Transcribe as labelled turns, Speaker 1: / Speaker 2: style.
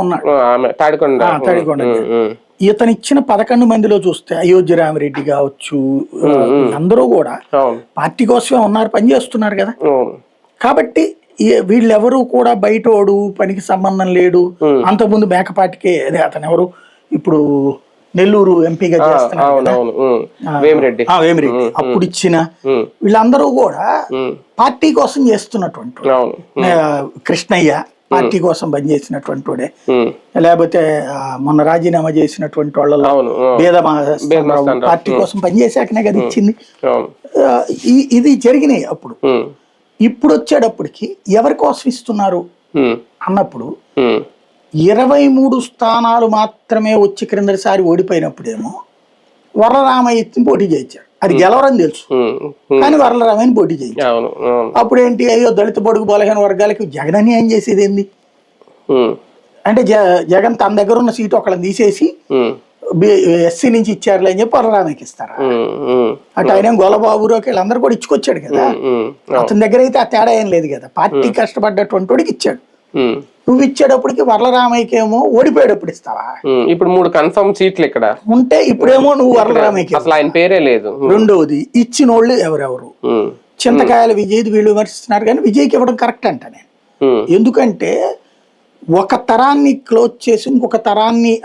Speaker 1: ఉన్నాడు
Speaker 2: తాడికొండ.
Speaker 1: ఇతను ఇచ్చిన 11 మందిలో చూస్తే అయోధ్య రామిరెడ్డి కావచ్చు, అందరూ కూడా పార్టీ కోసమే ఉన్నారు, పనిచేస్తున్నారు కదా. కాబట్టి వీళ్ళెవరూ కూడా బయటోడు, పనికి సంబంధం లేడు. అంతకుముందు మేకపాటికే అదే అతను ఎవరు ఇప్పుడు నెల్లూరు ఎంపీగా చేస్తున్నారు వేమిరెడ్డి, అప్పుడు ఇచ్చిన వీళ్ళందరూ కూడా పార్టీ కోసం చేస్తున్నటువంటి కృష్ణయ్య పార్టీ కోసం పనిచేసినటువంటి వాడే, లేకపోతే మొన్న రాజీనామా చేసినటువంటి వాళ్ళలో పార్టీ కోసం పనిచేసాకనే కదా ఇచ్చింది. ఇది జరిగినాయి అప్పుడు. ఇప్పుడు వచ్చేటప్పటికి ఎవరి కోసం ఇస్తున్నారు అన్నప్పుడు 23 స్థానాలు మాత్రమే వచ్చి క్రిందటిసారి ఓడిపోయినప్పుడేమో వరలరామయ్యని పోటీ చేయించారు. అది గెలవరని తెలుసు కానీ వరలరామయ్యని పోటీ చేయించారు. అప్పుడు ఏంటి, అయ్యో దళిత బడుగు బలహీన వర్గాలకి జగన్ అన్యాయం చేసేది ఏంది అంటే జగన్ తన దగ్గర ఉన్న సీటు ఒకళ్ళని తీసేసి ఎస్సీ నుంచి ఇచ్చారులే అని చెప్పి వరలరామయ్యకి ఇస్తారా? అటు ఆయన గొల్లబాబురావుకి వీళ్ళందరూ కూడా ఇచ్చుకొచ్చాడు కదా. అతని దగ్గర అయితే ఆ తేడా ఏం లేదు కదా, పార్టీ కష్టపడ్డటువంటి వాడికి ఇచ్చాడు. నువ్వు ఇచ్చేటప్పటికి వరలరామయ్యకి ఏమో ఓడిపోయేటప్పుడు ఇస్తావా?
Speaker 2: ఇప్పుడు 3 కన్ఫర్మ్ సీట్లు ఇక్కడ
Speaker 1: ఉంటే ఇప్పుడేమో నువ్వు వరలరామయ్యకి
Speaker 2: అసలు ఆయన పేరే లేదు.
Speaker 1: రెండోది ఇచ్చిన వాళ్ళు ఎవరెవరు, చింతకాయల విజయ్ వీళ్ళు విమర్శిస్తున్నారు కానీ విజయ్కి ఇవ్వడం కరెక్ట్ అంట నేను. ఎందుకంటే ఒక తరాన్ని క్లోజ్ చేసి ఇంకొక తరాన్ని